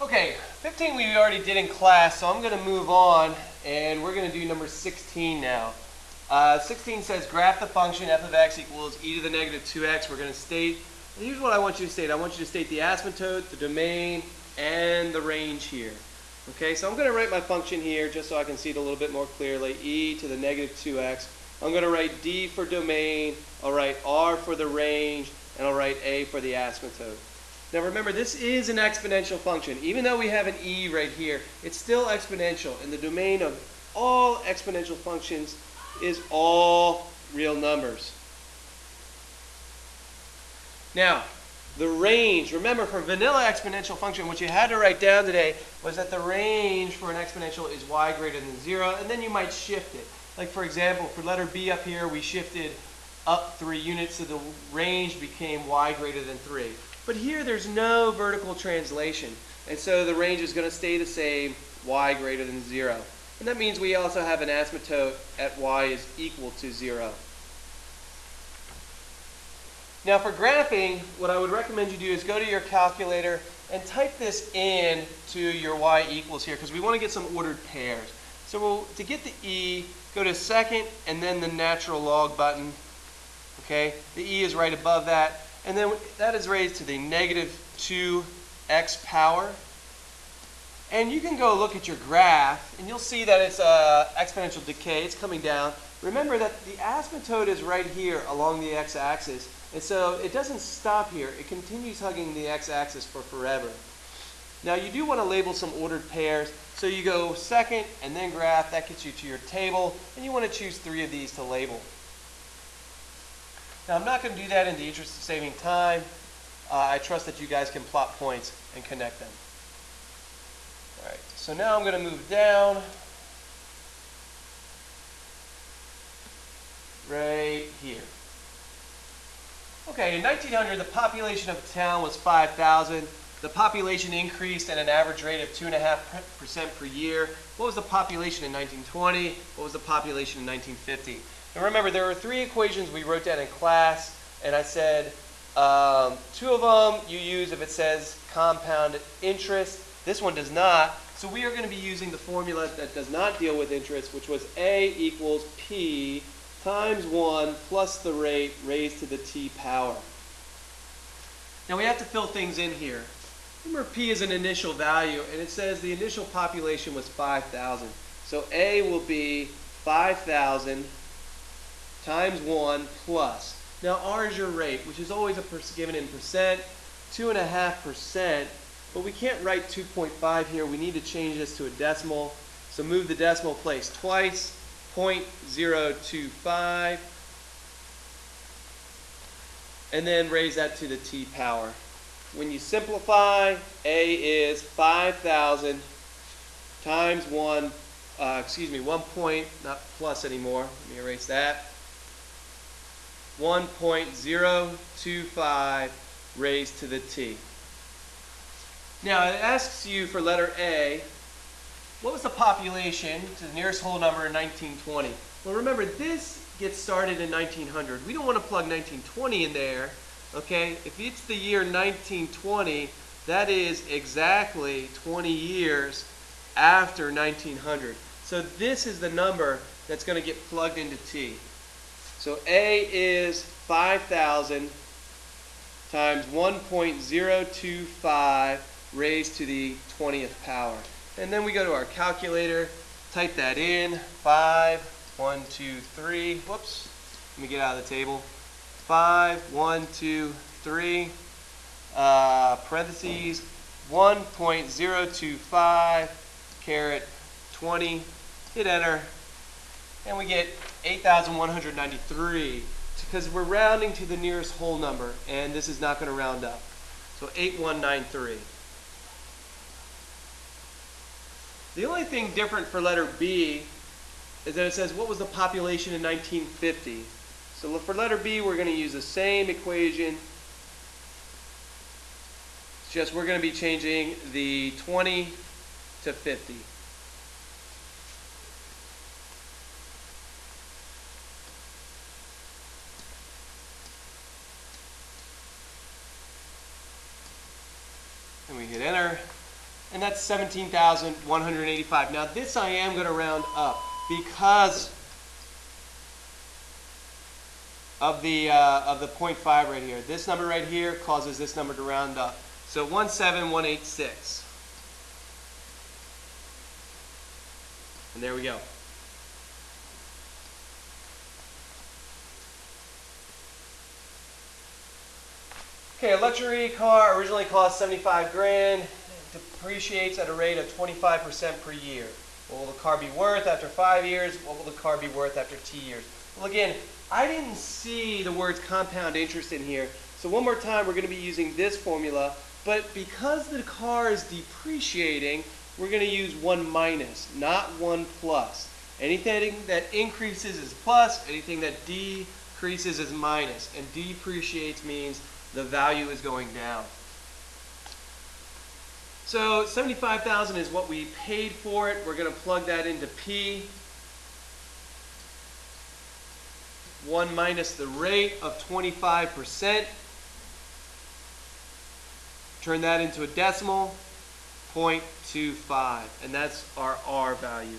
Okay, 15 we already did in class, so I'm going to move on, and we're going to do number 16 now. 16 says graph the function f of x equals e to the negative 2x. We're going to state, and here's what I want you to state. I want you to state the asymptote, the domain, and the range here. Okay, so I'm going to write my function here just so I can see it a little bit more clearly. E to the negative 2x. I'm going to write D for domain, I'll write R for the range, and I'll write A for the asymptote. Now remember, this is an exponential function. Even though we have an E right here, it's still exponential. And the domain of all exponential functions is all real numbers. Now, the range, remember for vanilla exponential function, what you had to write down today was that the range for an exponential is y greater than 0, and then you might shift it. Like for example, for letter B up here, we shifted up 3 units, so the range became y greater than 3. But here there's no vertical translation, and so the range is going to stay the same, y greater than 0. And that means we also have an asymptote at y is equal to 0. Now for graphing, what I would recommend you do is go to your calculator and type this in to your y equals here, because we want to get some ordered pairs. So to get the e, go to second and then the natural log button. Okay, the e is right above that. And then that is raised to the negative 2x power. And you can go look at your graph, and you'll see that it's exponential decay. It's coming down. Remember that the asymptote is right here along the x-axis. And so it doesn't stop here. It continues hugging the x-axis for forever. Now you do want to label some ordered pairs. So you go second and then graph. That gets you to your table. And you want to choose 3 of these to label. Now I'm not going to do that in the interest of saving time. I trust that you guys can plot points and connect them. Alright, so now I'm going to move down. Right here. Okay, in 1900 the population of the town was 5,000. The population increased at an average rate of 2.5% per year. What was the population in 1920? What was the population in 1950? And remember, there were 3 equations we wrote down in class, and I said 2 of them you use if it says compound interest. This one does not. So we are going to be using the formula that does not deal with interest, which was A equals P times 1 plus the rate raised to the t power. Now we have to fill things in here. Remember, P is an initial value, and it says the initial population was 5,000. So A will be 5,000 times 1 plus. Now R is your rate, which is always given in percent, 2.5%, but we can't write 2.5 here. We need to change this to a decimal. So move the decimal place twice, 0.025, and then raise that to the t power. When you simplify, A is 5,000 times 1 point, not plus anymore. Let me erase that. 1.025 raised to the t. Now it asks you for letter A, what was the population to the nearest whole number in 1920? Well, remember, this gets started in 1900. We don't want to plug 1920 in there. Okay, if it's the year 1920, that is exactly 20 years after 1900. So this is the number that's going to get plugged into t. So A is 5,000 times 1.025 raised to the 20th power. And then we go to our calculator, type that in, 5, 1, 2, 3, whoops, let me get out of the table. 5, 1, 2, 3, parentheses, 1.025, caret 20, hit enter, and we get 8,193, because we're rounding to the nearest whole number, and this is not going to round up. So 8193. The only thing different for letter B is that it says what was the population in 1950. So for letter B, we're going to use the same equation. It's just we're going to be changing the 20 to 50. And we hit enter. And that's 17,185. Now this I am going to round up because of the 0.5 right here. This number right here causes this number to round up. So 17186. And there we go. Okay, a luxury car originally cost 75 grand. Depreciates at a rate of 25% per year. What will the car be worth after 5 years? What will the car be worth after T years? Well, again, I didn't see the words compound interest in here. So one more time, we're going to be using this formula. But because the car is depreciating, we're going to use 1 minus, not 1 plus. Anything that increases is plus. Anything that decreases is minus. And depreciates means the value is going down. So 75,000 is what we paid for it. We're going to plug that into P. 1 minus the rate of 25%. Turn that into a decimal, 0.25. And that's our R value.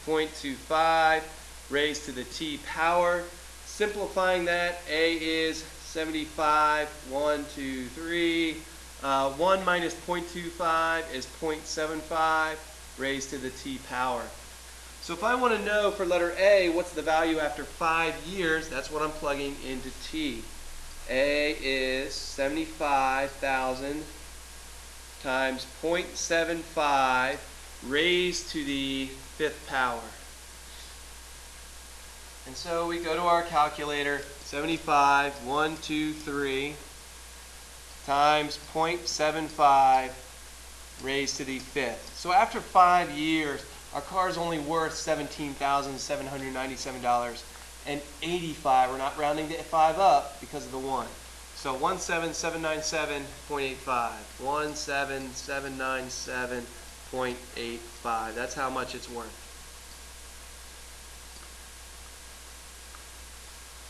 0.25 raised to the T power. Simplifying that, A is 75, 1, 2, 3. 1 minus 0.25 is 0.75 raised to the T power. So if I want to know for letter A, what's the value after 5 years, that's what I'm plugging into T. A is 75,000 times 0.75 raised to the 5th power. And so we go to our calculator, 75, 1, 2, 3. Times 0.75 raised to the 5th. So after 5 years, our car is only worth $17,797.85. We're not rounding the 5 up because of the 1. So 17797.85. 17797.85. That's how much it's worth.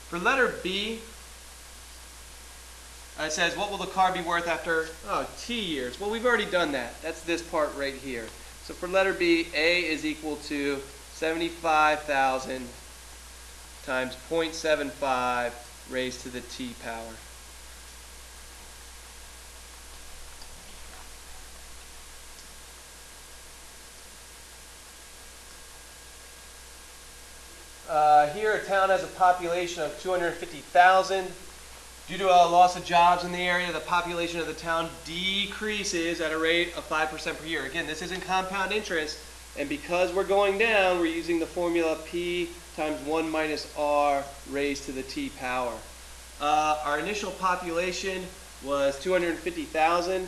For letter B, it says, what will the car be worth after T years? Well, we've already done that. That's this part right here. So for letter B, A is equal to 75,000 times 0.75 raised to the T power. Here, a town has a population of 250,000. Due to a loss of jobs in the area, the population of the town decreases at a rate of 5% per year. Again, this isn't compound interest, and because we're going down, we're using the formula P times 1 minus R raised to the T power. Our initial population was 250,000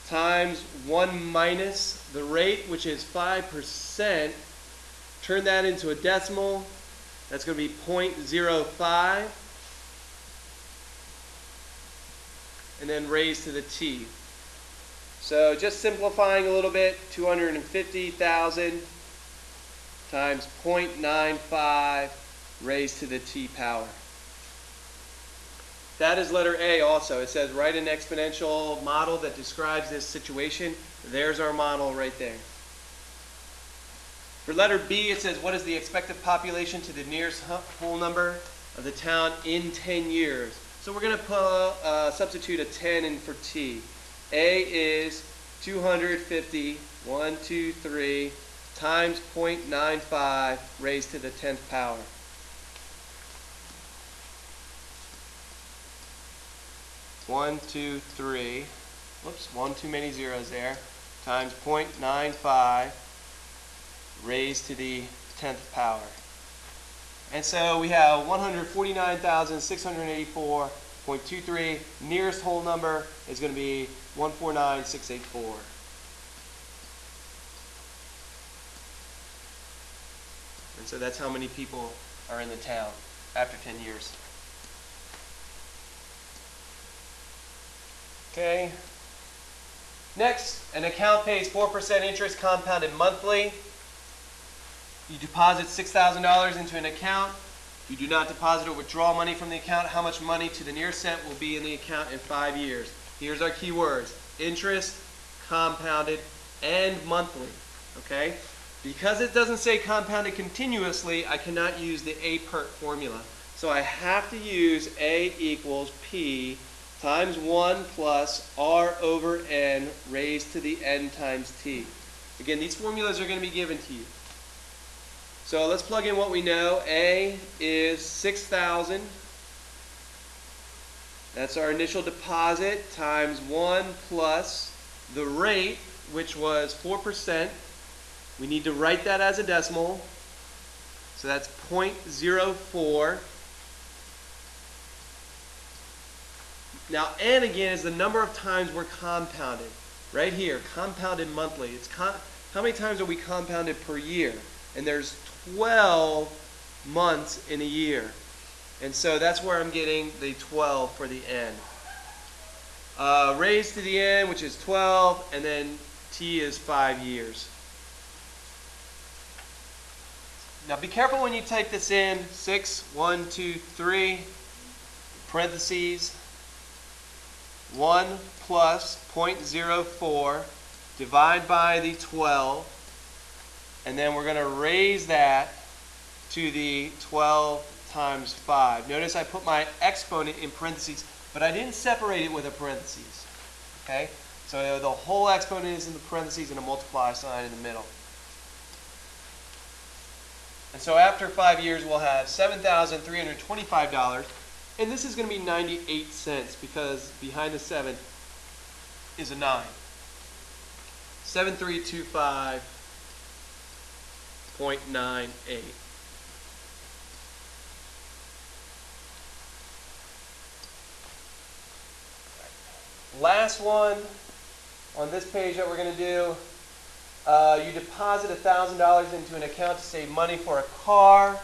times 1 minus the rate, which is 5%. Turn that into a decimal. That's going to be 0.05. And then raised to the T. So just simplifying a little bit, 250,000 times 0.95 raised to the T power. That is letter A also. It says write an exponential model that describes this situation. There's our model right there. For letter B, it says what is the expected population to the nearest whole number of the town in 10 years. So we're going to substitute a 10 in for T. A is 250, 1, 2, 3, times 0.95 raised to the 10th power. One, two, three. Whoops, one too many zeros there. Times 0.95 raised to the 10th power. And so we have 149,684.23. Nearest whole number is going to be 149,684. And so that's how many people are in the town after 10 years. Okay. Next, an account pays 4% interest compounded monthly. You deposit $6,000 into an account. If you do not deposit or withdraw money from the account, how much money to the nearest cent will be in the account in 5 years? Here's our key words: interest, compounded, and monthly. Okay? Because it doesn't say compounded continuously, I cannot use the A-PERT formula. So I have to use A equals P times 1 plus R over N raised to the N times T. Again, these formulas are going to be given to you. So let's plug in what we know. A is 6,000. That's our initial deposit times 1 plus the rate, which was 4%. We need to write that as a decimal. So that's 0.04. Now, N again is the number of times we're compounded. Right here, compounded monthly. It's how many times are we compounded per year? And there's 12 months in a year. And so that's where I'm getting the 12 for the N. Raised to the N, which is 12, and then T is 5 years. Now be careful when you type this in. 6, 1, 2, 3, parentheses, 1 plus 0.04, divide by the 12, and then we're going to raise that to the 12 times 5. Notice I put my exponent in parentheses, but I didn't separate it with a parentheses. Okay? So the whole exponent is in the parentheses and a multiply sign in the middle. And so after 5 years, we'll have $7,325. And this is going to be 98 cents because behind the 7 is a 9. 7325.98. Last one on this page that we're going to do. You deposit $1,000 into an account to save money for a car.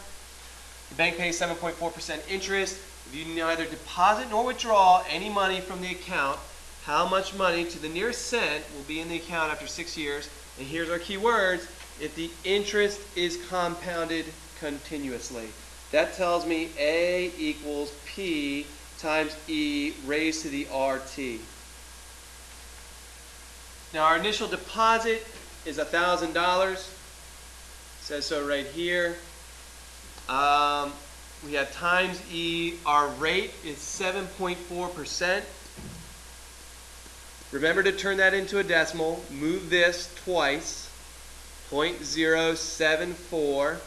The bank pays 7.4% interest. If you neither deposit nor withdraw any money from the account, how much money to the nearest cent will be in the account after 6 years? And here's our key words: if the interest is compounded continuously. That tells me A equals P times E raised to the RT. Now our initial deposit is $1,000. Says so right here. We have times E. Our rate is 7.4%. Remember to turn that into a decimal. Move this twice. 0.074.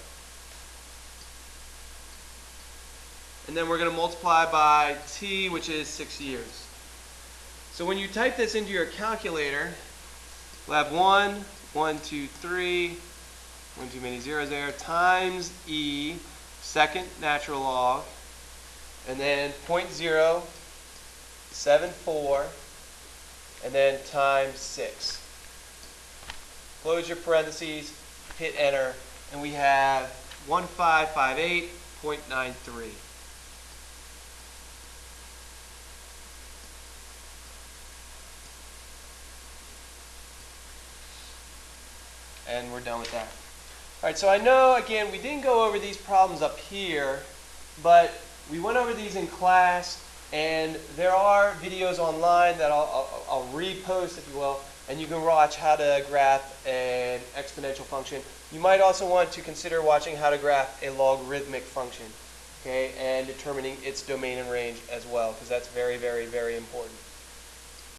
And then we're going to multiply by T, which is 6 years. So when you type this into your calculator, we'll have 1, 2, 3, one too many zeros there, times E, second natural log, and then 0.074, and then times 6. Close your parentheses, hit enter, and we have 1558.93. And we're done with that. All right, so I know, again, we didn't go over these problems up here, but we went over these in class, and there are videos online that I'll repost, if you will, and you can watch how to graph an exponential function. You might also want to consider watching how to graph a logarithmic function, okay, and determining its domain and range as well, because that's very, very, very important.